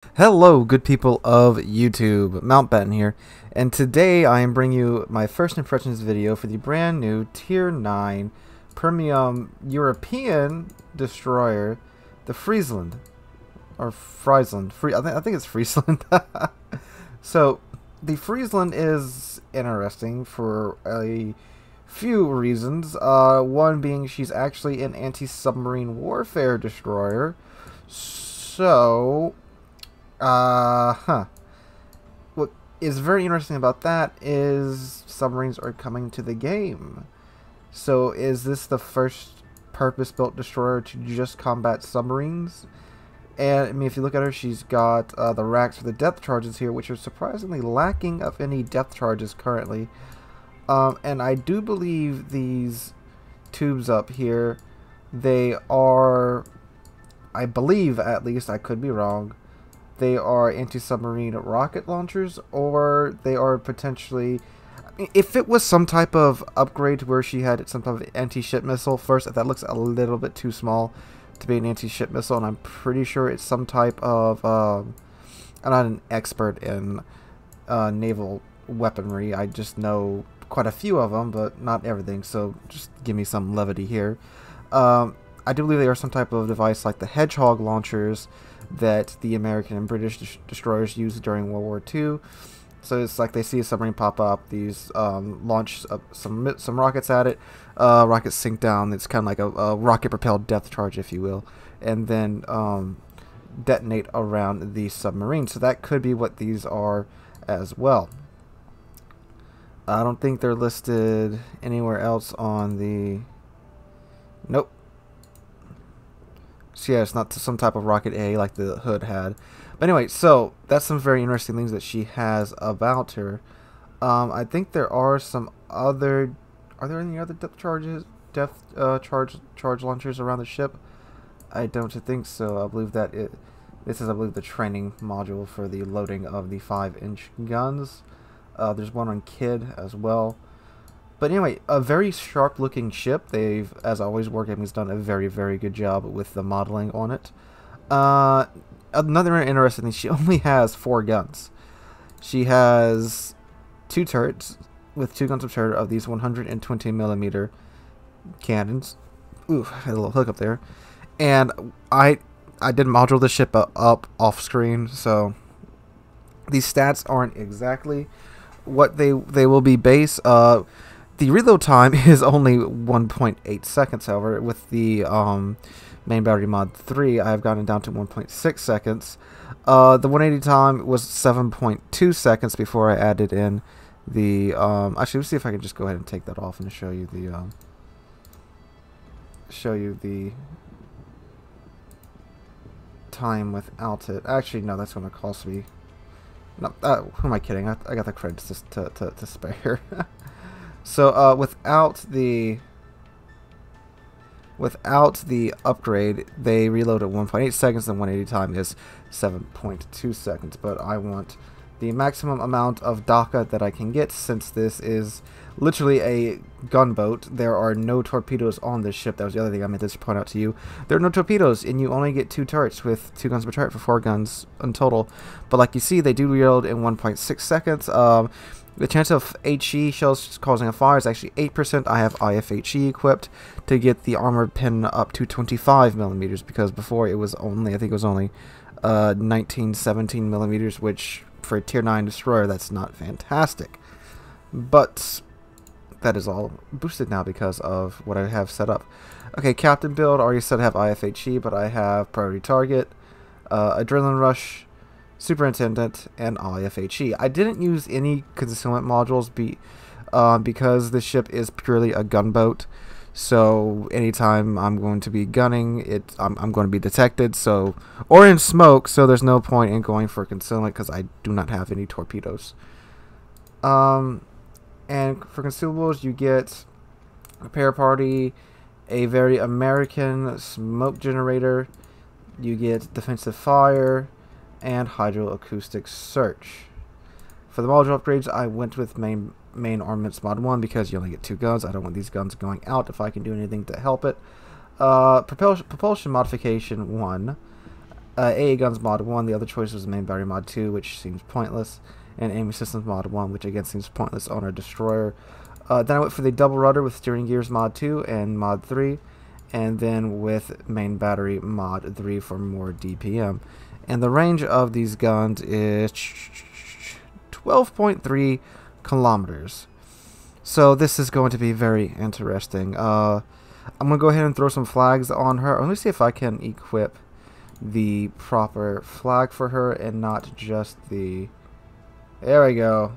Hello, good people of YouTube. Mountbatten here, and today I am bringing you my first impressions video for the brand new Tier 9 Premium European destroyer, the Friesland. Or Friesland. I think it's Friesland. So, the Friesland is interesting for a few reasons. One being she's actually an anti-submarine warfare destroyer. So, what is very interesting about that is submarines are coming to the game. So is this the first purpose-built destroyer to just combat submarines? And I mean, if you look at her, she's got the racks for the depth charges here, which are surprisingly lacking of any depth charges currently. And I do believe these tubes up here, they are, I believe at least, I could be wrong, they are anti-submarine rocket launchers, or they are potentially, I mean, if it was some type of upgrade where she had some type of anti-ship missile, first, that looks a little bit too small to be an anti-ship missile, and I'm pretty sure it's some type of, I'm not an expert in naval weaponry, I just know quite a few of them, but not everything, so just give me some levity here. I do believe they are some type of device like the Hedgehog launchers that the American and British destroyers used during World War II. So it's like they see a submarine pop up, these launch some rockets at it, rockets sink down. It's kind of like a rocket-propelled depth charge, if you will, and then detonate around the submarine. So that could be what these are as well. I don't think they're listed anywhere else on the... Nope. So yeah, it's not some type of rocket A like the hood had. But anyway, so that's some very interesting things that she has about her. I think there are some other... Are there any other depth charges? Charge launchers around the ship? I don't think so. I believe that this is, I believe, the training module for the loading of the 5-inch guns. There's one on Kid as well. But anyway, a very sharp-looking ship. They've, as always, Wargaming's done a very, very good job with the modeling on it. Another interesting thing, she only has 4 guns. She has 2 turrets with 2 guns of turret of these 120mm cannons. Ooh, I had a little hiccup there. And I did module the ship up off screen, so these stats aren't exactly what they will be base. The reload time is only 1.8 seconds, however. With the main battery mod 3, I have gotten down to 1.6 seconds. The 180 time was 7.2 seconds before I added in the... actually, let's see if I can just go ahead and take that off and show you the time without it. Actually, no, that's going to cost me... No, who am I kidding? I got the credits to spare. So without the upgrade, they reload at 1.8 seconds, and 180 time is 7.2 seconds. But I want the maximum amount of DACA that I can get, since this is literally a gunboat. There are no torpedoes on this ship. That was the other thing I meant to point out to you. There are no torpedoes, and you only get 2 turrets with 2 guns per turret for 4 guns in total. But like you see, they do reload in 1.6 seconds. The chance of HE shells causing a fire is actually 8%. I have IFHE equipped to get the armored pin up to 25mm, because before it was only, I think it was only 17mm, which for a tier 9 destroyer, that's not fantastic. But that is all boosted now because of what I have set up. Okay, captain build, already said I have IFHE, but I have priority target, adrenaline rush, superintendent, and IFHE. I didn't use any concealment modules because the ship is purely a gunboat. So anytime I'm going to be gunning it, I'm going to be detected, so, or in smoke, so there's no point in going for concealment because I do not have any torpedoes. And for consumables, you get a repair party, a very American smoke generator, you get defensive fire, and hydroacoustic search. For the module upgrades, I went with main armaments mod 1 because you only get 2 guns. I don't want these guns going out if I can do anything to help it. Propulsion modification 1. AA Guns Mod 1, the other choice was Main Battery Mod 2, which seems pointless, and Aiming Systems Mod 1, which again seems pointless on a destroyer. Then I went for the Double Rudder with Steering Gears Mod 2 and Mod 3, and then with Main Battery Mod 3 for more DPM. And the range of these guns is 12.3 kilometers. So this is going to be very interesting. I'm going to go ahead and throw some flags on her. Let me see if I can equip the proper flag for her and not just the... There we go.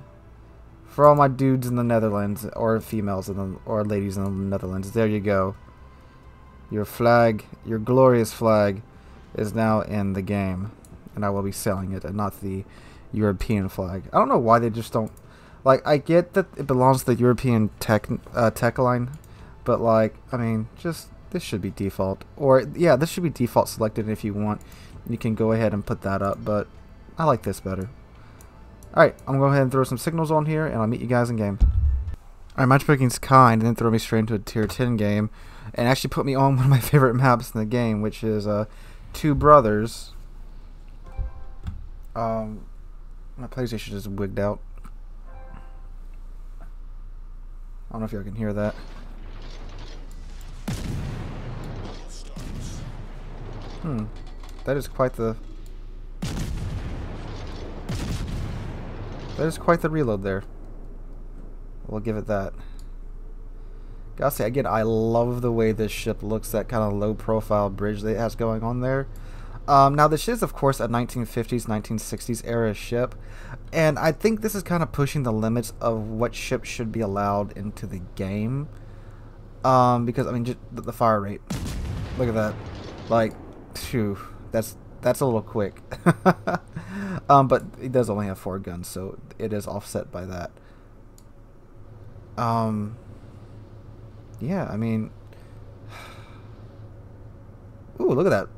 For all my dudes in the Netherlands, or females in the, or ladies in the Netherlands, there you go. Your flag, your glorious flag, is now in the game, and I will be selling it, and not the European flag. I don't know why they just don't... Like, I get that it belongs to the European tech line, but like, I mean, just this should be default, or yeah, this should be default selected. If you want, you can go ahead and put that up, but I like this better. Alright, I'm going to go ahead and throw some signals on here, and I'll meet you guys in game. Alright, matchmaking's kind, and then throw me straight into a tier 10 game, and actually put me on one of my favorite maps in the game, which is Two Brothers. My PlayStation is wigged out. I don't know if y'all can hear that. That is quite the... That is quite the reload there. We'll give it that. Gotta say, again, I love the way this ship looks, that kind of low profile bridge that it has going on there. Now this is of course a 1950s, 1960s era ship, and I think this is kind of pushing the limits of what ships should be allowed into the game. Because I mean, just the fire rate. Look at that. Like, phew, that's a little quick. But it does only have 4 guns, so it is offset by that. Yeah, I mean, ooh, look at that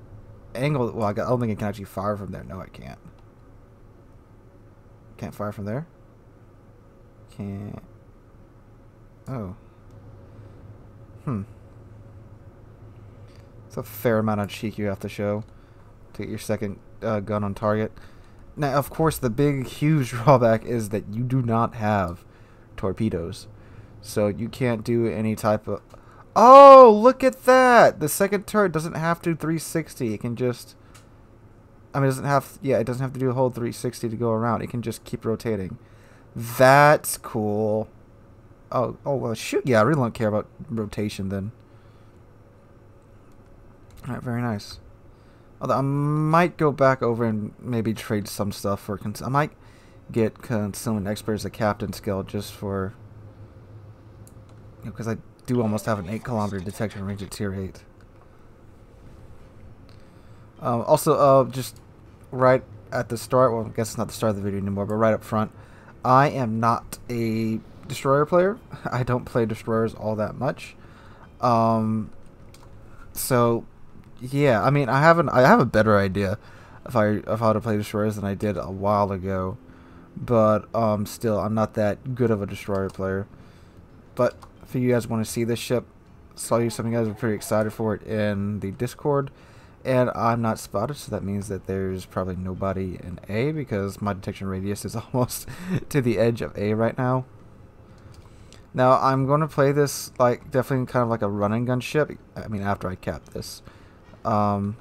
angle. Well, I don't think it can actually fire from there. No, I can't. Can't fire from there. Can't. Oh. It's a fair amount of cheek you have to show to get your second gun on target. Now, of course, the big, huge drawback is that you do not have torpedoes. So you can't do any type of... Oh, look at that! The second turret doesn't have to 360. It can just... I mean, it doesn't have... Yeah, it doesn't have to do a whole 360 to go around. It can just keep rotating. That's cool. Oh, well, shoot. Yeah, I really don't care about rotation then. Alright, very nice. Although I might go back over and maybe trade some stuff for... I might get Concealment Expert as a captain skill just for... Because I do almost have an 8-kilometer detection range at tier 8. Also, just right at the start, well, I guess it's not the start of the video anymore, but right up front, I am not a destroyer player. I don't play destroyers all that much. So, yeah, I mean, I have a better idea of how to play destroyers than I did a while ago, but still, I'm not that good of a destroyer player. But if you guys want to see this ship, saw you some of you guys are pretty excited for it in the Discord, and I'm not spotted, so that means that there's probably nobody in A, because my detection radius is almost to the edge of A right now. Now I'm going to play this like definitely kind of like a running gun ship. I mean, after I cap this, and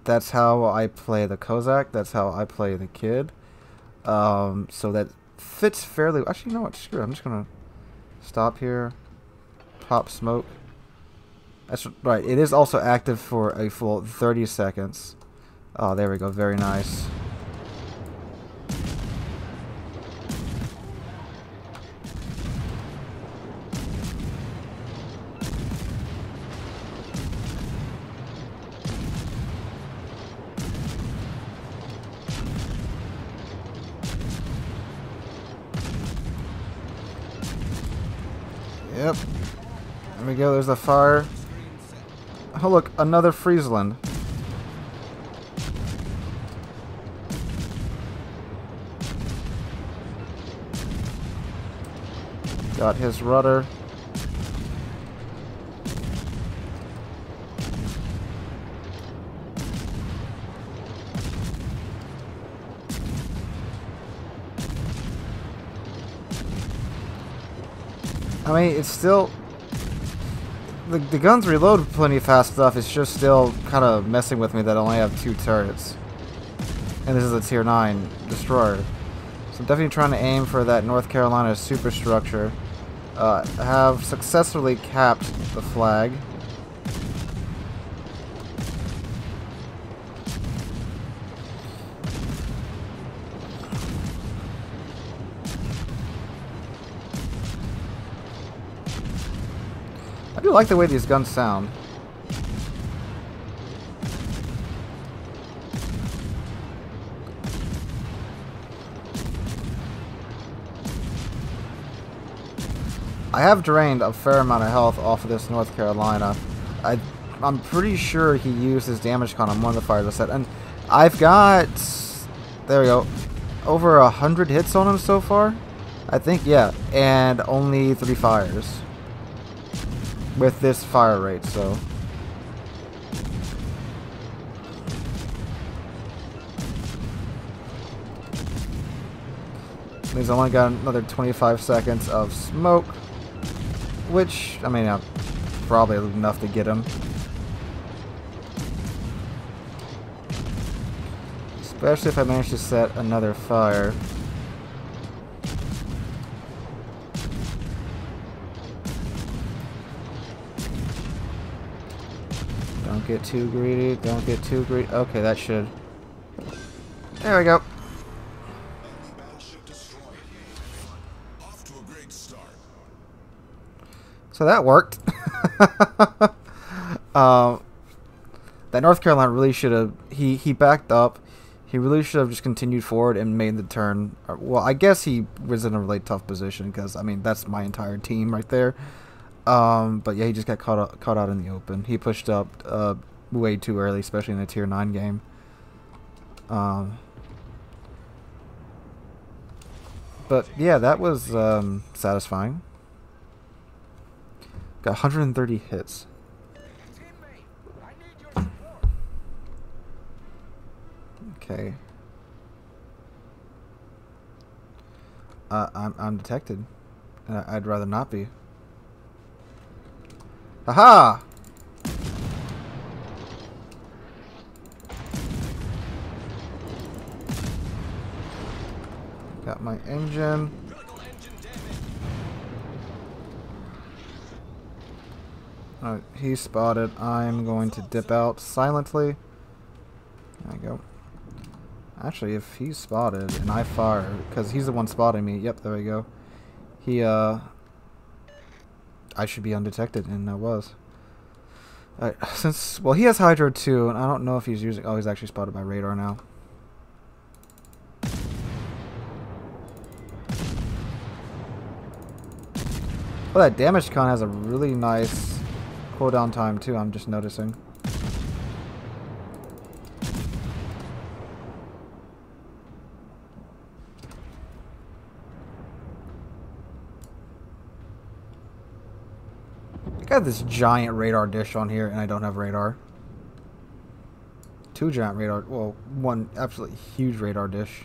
that's how I play the Kozak. That's how I play the Kid. So that fits fairly. Actually, you know what? Screw it. I'm just gonna stop here. Pop smoke. That's right. It is also active for a full 30 seconds. Oh, there we go. Very nice. Yep. There we go. There's the fire. Oh, look. Another Friesland. Got his rudder. I mean, it's still... The guns reload plenty fast enough. It's just still kind of messing with me that I only have 2 turrets. And this is a tier 9 destroyer. So I'm definitely trying to aim for that North Carolina superstructure. Have successfully capped the flag. I do like the way these guns sound. I have drained a fair amount of health off of this North Carolina. I'm pretty sure he used his damage con on one of the fires I set. And I've got... There we go. Over 100 hits on him so far. I think, yeah. And only 3 fires. With this fire rate, so... He's only got another 25 seconds of smoke. Which, I mean, probably enough to get him. Especially if I manage to set another fire. Don't get too greedy. Don't get too greedy. Okay, that should. There we go. So that worked. That North Carolina really should have. He backed up. He really should have just continued forward and made the turn. Well, I guess he was in a really tough position because I mean that's my entire team right there. But yeah, he just got caught out in the open. He pushed up way too early, especially in a tier 9 game. But yeah, that was satisfying. Got 130 hits. Okay. I'm detected. I'd rather not be. Aha! Got my engine. Alright, he's spotted. I'm going to dip out silently. There we go. Actually, if he's spotted and I fire, because he's the one spotting me. Yep, there we go. He, I should be undetected, and I was. Alright, well, he has Hydro too, and I don't know if he's using... Oh, he's actually spotted by radar now. Well, that damage con has a really nice cooldown time too, I'm just noticing. I got this giant radar dish on here and I don't have radar. 2 giant radar, well, 1 absolutely huge radar dish.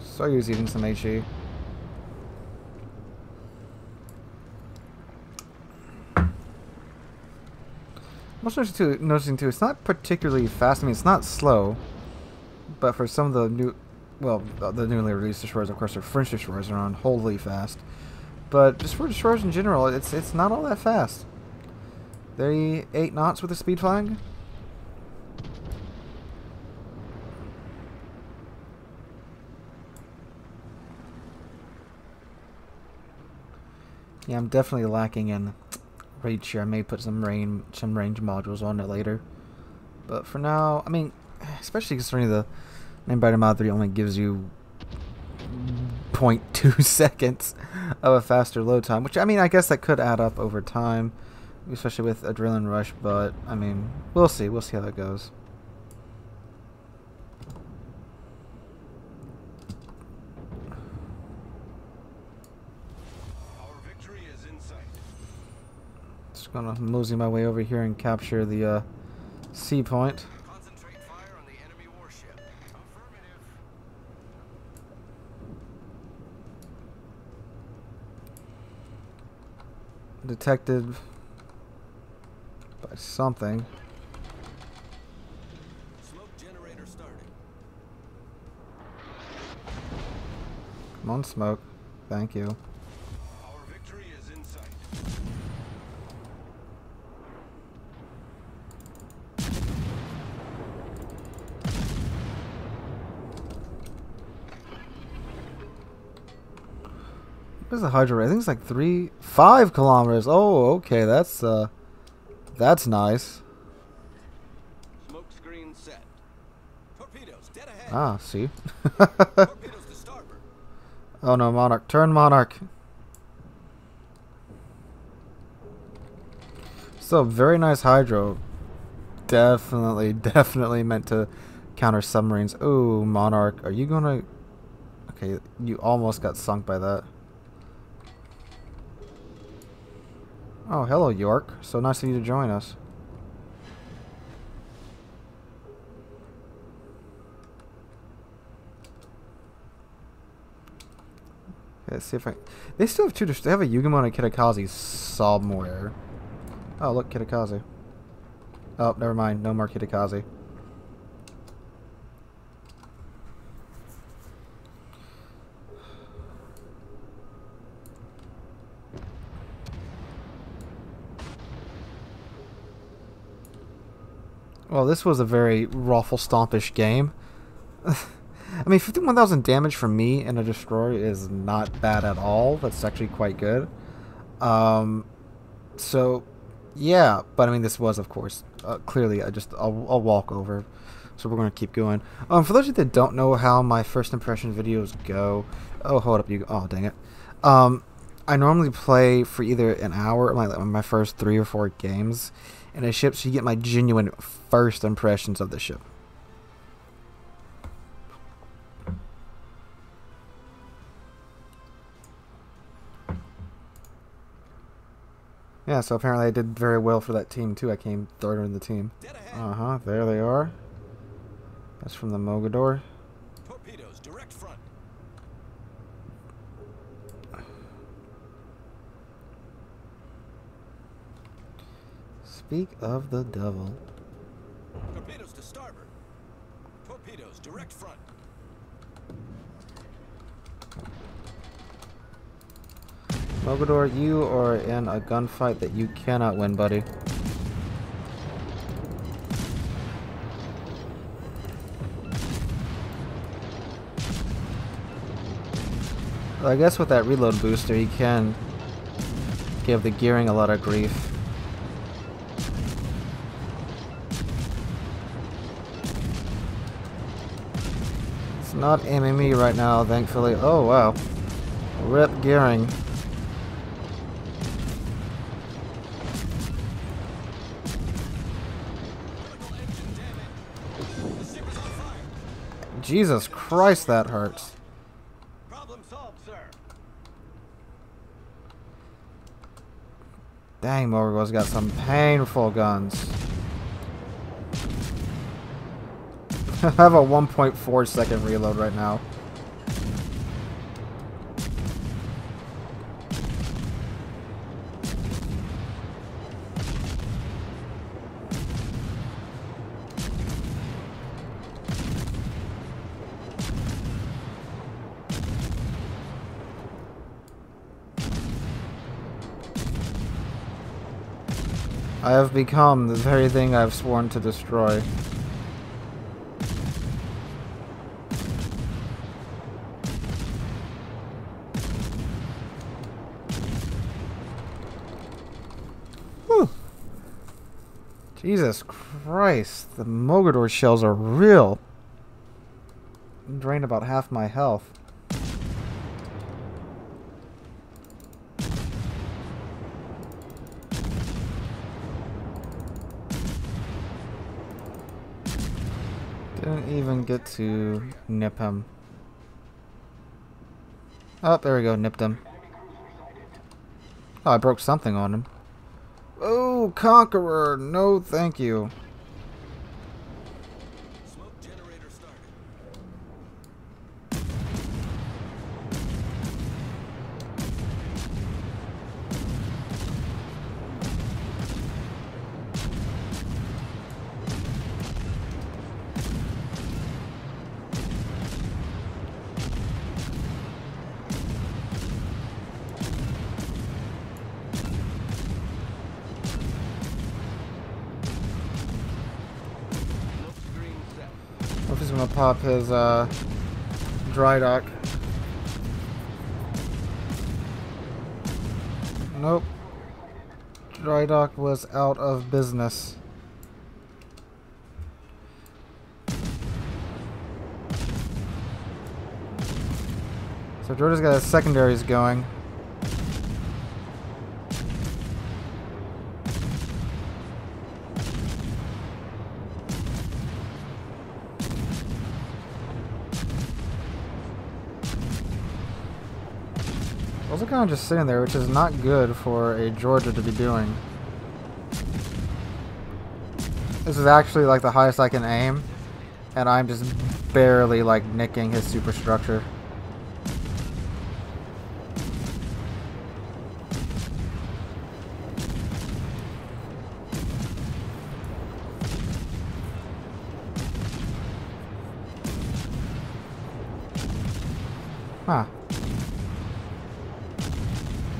So he was eating some HE. I'm also noticing too, it's not particularly fast. I mean, it's not slow, but for some of the new, well, the newly released destroyers, of course, are French destroyers, are unholy fast. But just for destroyers in general, it's not all that fast. 38 knots with a speed flag. Yeah, I'm definitely lacking in reach here. I may put some range modules on it later. But for now, I mean, especially considering the Named Mod 3 only gives you 0.2 seconds of a faster load time, which, I mean, I guess that could add up over time, especially with Adrenaline Rush, but, I mean, we'll see. We'll see how that goes. Just gonna mosey my way over here and capture the sea point. Concentrate fire on the enemy warship. Affirmative. Detected by something. Smoke generator starting. Come on, smoke. Thank you. Our victory is in sight. Where's the hydro? I think it's like 5 kilometers. Oh, okay, that's nice. Smoke screen set. Torpedoes dead ahead. Ah, see. Torpedoes to starboard. Oh no, Monarch. Turn, Monarch. So, very nice hydro. Definitely meant to counter submarines. Oh, Monarch. Are you gonna... Okay, you almost got sunk by that. Oh, hello, York. So nice of you to join us. Okay, let's see if I... They still have 2... They have a Yugamo and a Kitakaze somewhere. Oh, look, Kitakaze. Oh, never mind. No more Kitakaze. Well, this was a very raffle-stompish game. I mean, 51,000 damage from me and a destroyer is not bad at all. That's actually quite good. So, yeah. But, I mean, this was, of course, clearly a walkover. So we're going to keep going. For those of you that don't know how my first impression videos go... Oh, hold up. Oh, dang it. I normally play for either an hour, my first 3 or 4 games in a ship, so you get my genuine first impressions of the ship. Yeah, so apparently I did very well for that team too. I came third in the team. Uh-huh, there they are. That's from the Mogador. Torpedoes direct front. Speak of the devil. Torpedoes to starboard. Torpedoes direct front. Mogador, you are in a gunfight that you cannot win, buddy. Well, I guess with that reload booster, you can give the gearing a lot of grief. It's not aiming me right now, thankfully. Oh, wow. Rip gearing. Jesus Christ, that hurts. Problem solved, sir. Dang, Mogador's got some painful guns. I have a 1.4 second reload right now. I have become the very thing I've sworn to destroy. Whew. Jesus Christ, the Mogador shells are real. Drained about half my health. Didn't even get to nip him. Oh, there we go, nipped him. Oh, I broke something on him. Oh, Conqueror! No, thank you. Smoke generator started. Smoke screen set. What if he's gonna pop his dry dock? Nope. Dry dock was out of business. So Georgia's got his secondaries going. Those are kind of just sitting there, which is not good for a Georgia to be doing. This is actually like the highest I can aim, and I'm just barely like nicking his superstructure. Huh.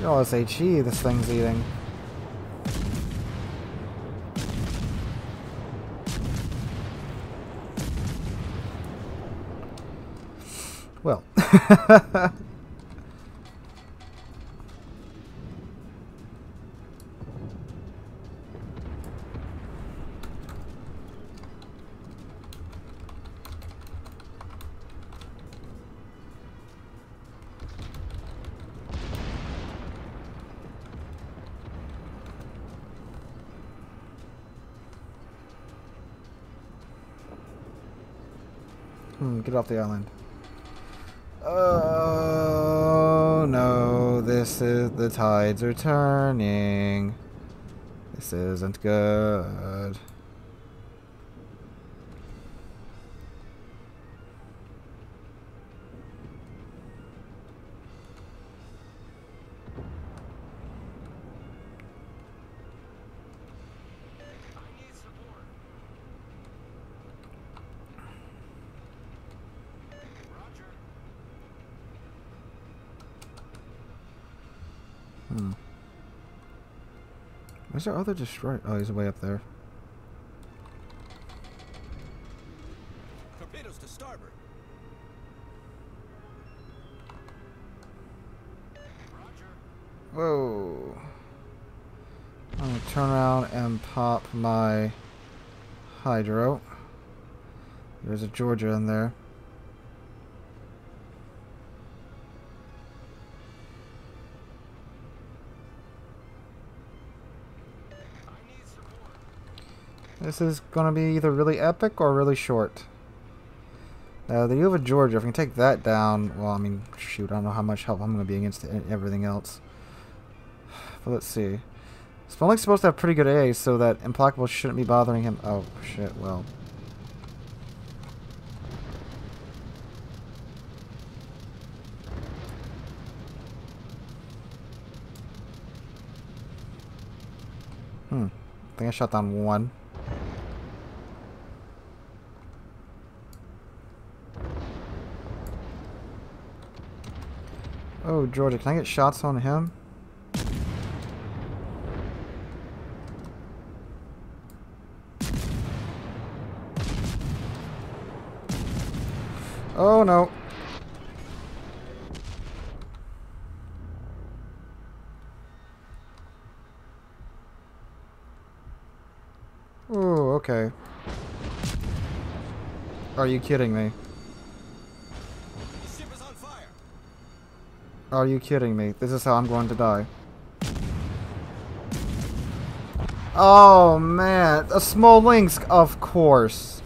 Look at all this HE this thing's eating. Well. Get off the island. Oh no, the tides are turning. This isn't good. Where's our other destroyer? Oh, he's way up there. Torpedoes to starboard. Roger. Whoa. I'm gonna turn around and pop my hydro. There's a Georgia in there. This is gonna be either really epic or really short. The U of Georgia, if we can take that down, well, I mean, shoot, I don't know how much help I'm gonna be against everything else. But let's see. Smolik's supposed to have pretty good AA, so that Implacable shouldn't be bothering him. Oh, shit, well. I think I shot down one. Oh, Georgia, can I get shots on him? Oh, no. Oh, okay. Are you kidding me? Ship is on fire. Are you kidding me? This is how I'm going to die. Oh, man. A small links, of course.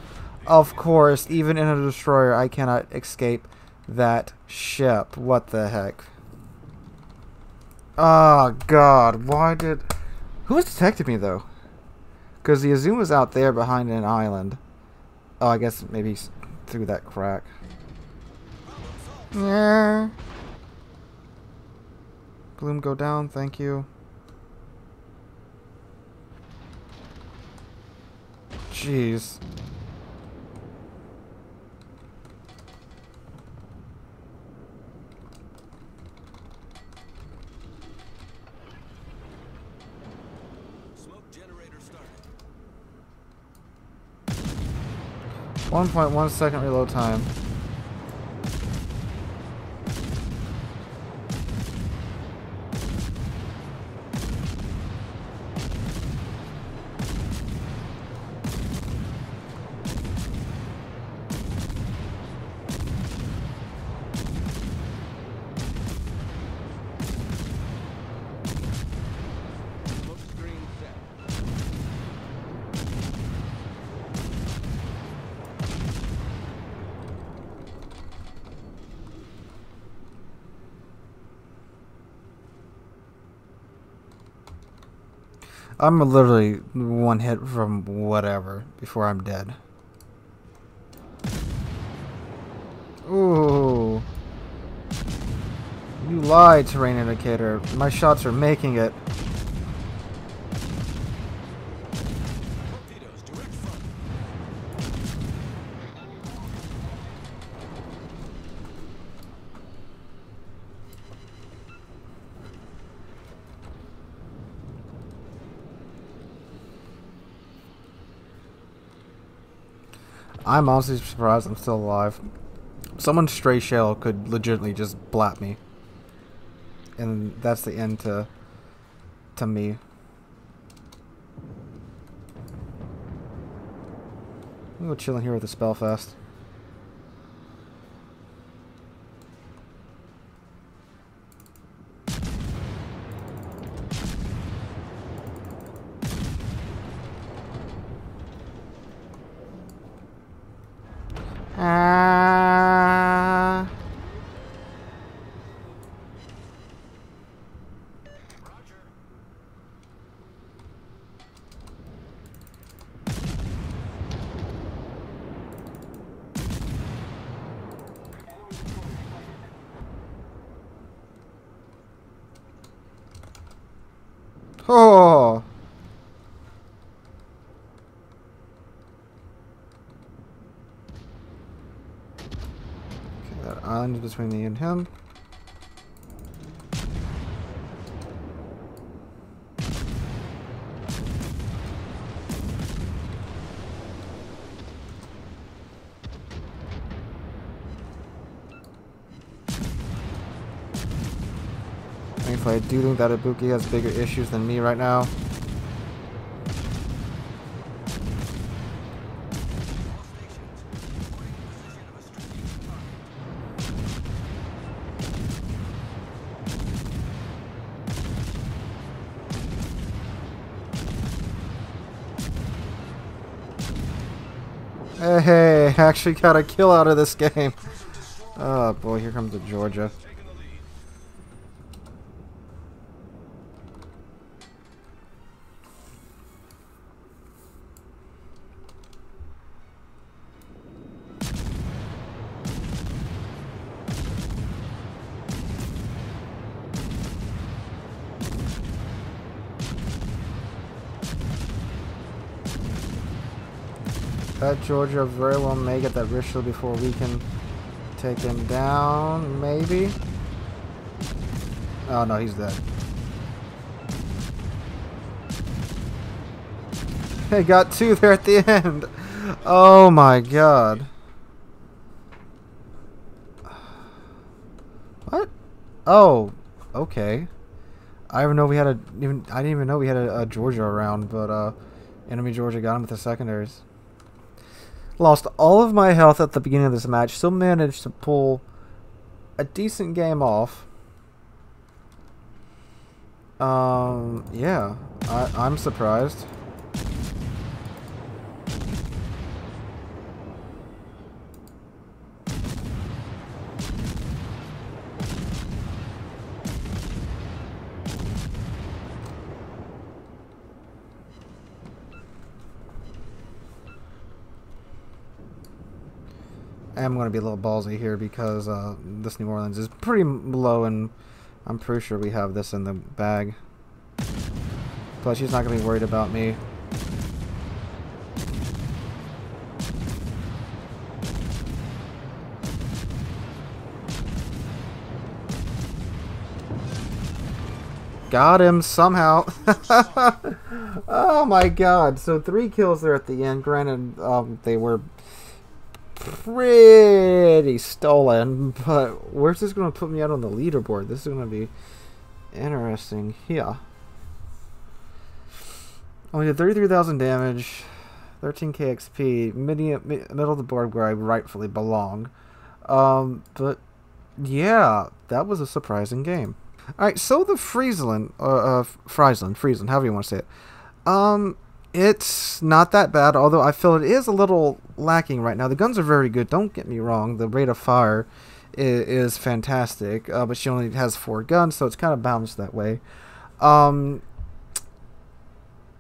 Of course, even in a destroyer, I cannot escape that ship. What the heck? Oh, God. Why did... Who has detected me, though? Because the Azuma's out there behind an island. Oh, I guess maybe he's through that crack. Yeah. Bloom, go down. Thank you. Jeez. Smoke generator started. 1.1 second reload time. Smoke screen set. I'm literally one hit from whatever before I'm dead. Ooh. You lied, terrain indicator. My shots are making it. Torpedoes, direct front. I'm honestly surprised I'm still alive. Someone's stray shell could legitimately just blap me. And that's the end to me. I'm gonna go chilling here with the Spellfast. Ah. Roger. Oh. Okay, that island is between me and him. Thankfully, I do think that Ibuki has bigger issues than me right now. All stations. Reporting position of a strategic target. Hey, I actually got a kill out of this game. Oh boy, here comes the Georgia. Taking the lead. That Georgia very well may get that wrist shield before we can take him down, maybe? Oh no, he's dead. Hey, got two there at the end. Oh my god. What? Oh, okay. I didn't even know we had a Georgia around, but enemy Georgia got him with the secondaries. Lost all of my health at the beginning of this match. Still managed to pull a decent game off. Yeah, I'm surprised. I am going to be a little ballsy here because this New Orleans is pretty low, and I'm pretty sure we have this in the bag. Plus, she's not going to be worried about me. Got him somehow. Oh my god. So 3 kills there at the end. Granted, they were pretty stolen, but where's this going to put me out on the leaderboard? This is going to be interesting. Yeah. Only did 33,000 damage, 13k XP, middle of the board where I rightfully belong. But yeah, that was a surprising game. Alright, so the Friesland, however you want to say it. It's not that bad, although I feel it is a little lacking right now. The guns are very good, don't get me wrong. The rate of fire is fantastic, but she only has 4 guns, so it's kind of balanced that way.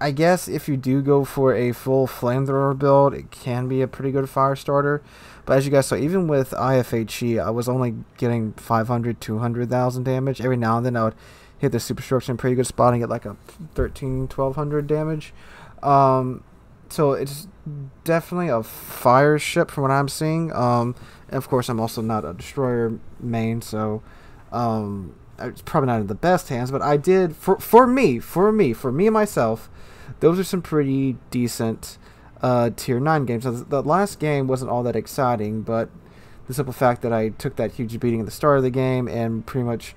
I guess if you do go for a full flamethrower build, it can be a pretty good fire starter. But as you guys saw, even with IFHE, I was only getting 500, 200,000 damage. Every now and then I would hit the superstructure in pretty good spot and get like a 13, 1200 damage. So it's definitely a fire ship from what I'm seeing. And of course, I'm also not a destroyer main, so it's probably not in the best hands. But I did, for me and myself, those are some pretty decent tier 9 games. Now, the last game wasn't all that exciting, but the simple fact that I took that huge beating at the start of the game and pretty much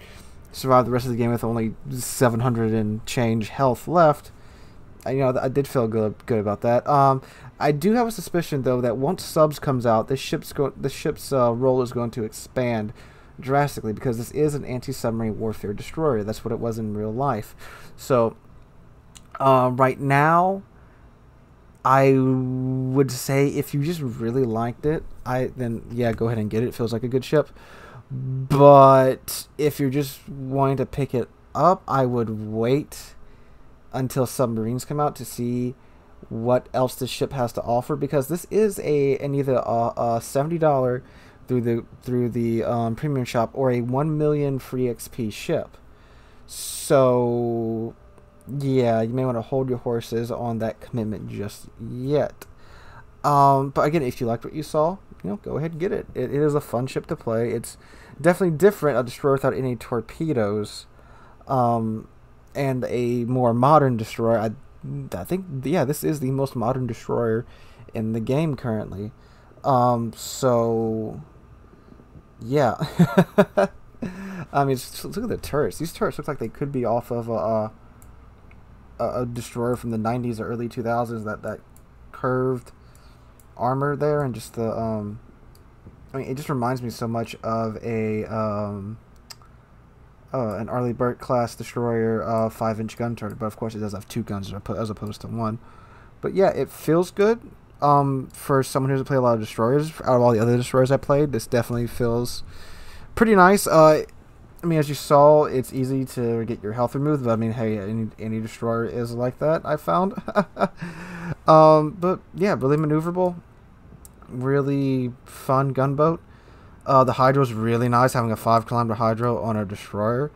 survived the rest of the game with only 700 and change health left, I did feel good about that. I do have a suspicion though that once subs comes out, the ship's role is going to expand drastically, because this is an anti-submarine warfare destroyer. That's what it was in real life. So right now, I would say if you just really liked it, then yeah, go ahead and get it. It feels like a good ship. But if you're just wanting to pick it up, I would wait until submarines come out to see what else this ship has to offer, because this is either a $70 through the premium shop or a 1 million free XP ship. So yeah, you may want to hold your horses on that commitment just yet. But again, if you liked what you saw, go ahead and get it. It is a fun ship to play. It's definitely different, a destroyer without any torpedoes, and a more modern destroyer. I think, yeah, this is the most modern destroyer in the game currently. So yeah. I mean, look at the turrets. These turrets look like they could be off of a destroyer from the 90s or early 2000s. That curved armor there, and just the I mean, it just reminds me so much of an Arleigh Burke class destroyer 5-inch gun turret, but of course it does have 2 guns as opposed to 1. But yeah, it feels good. For someone who doesn't play a lot of destroyers, out of all the other destroyers I played, this definitely feels pretty nice. I mean, as you saw, it's easy to get your health removed, but I mean, hey, any destroyer is like that, I found. But yeah, really maneuverable, really fun gunboat. The hydro's really nice, having a 5-kilometer hydro on a destroyer.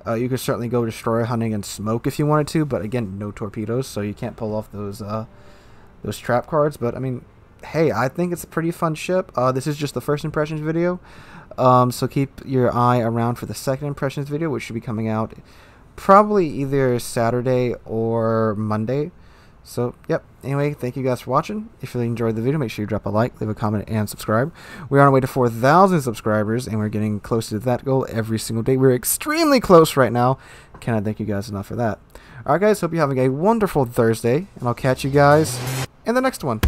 You could certainly go destroyer hunting and smoke if you wanted to, but again, no torpedoes, so you can't pull off those trap cards. But I mean, hey, I think it's a pretty fun ship. This is just the first impressions video, so keep your eye around for the second impressions video, which should be coming out probably either Saturday or Monday. So yep, anyway, thank you guys for watching. If you really enjoyed the video, make sure you drop a like, leave a comment, and subscribe. We're on our way to 4,000 subscribers, and we're getting closer to that goal every single day. We're extremely close right now. Cannot thank you guys enough for that. Alright guys, hope you're having a wonderful Thursday, and I'll catch you guys in the next one.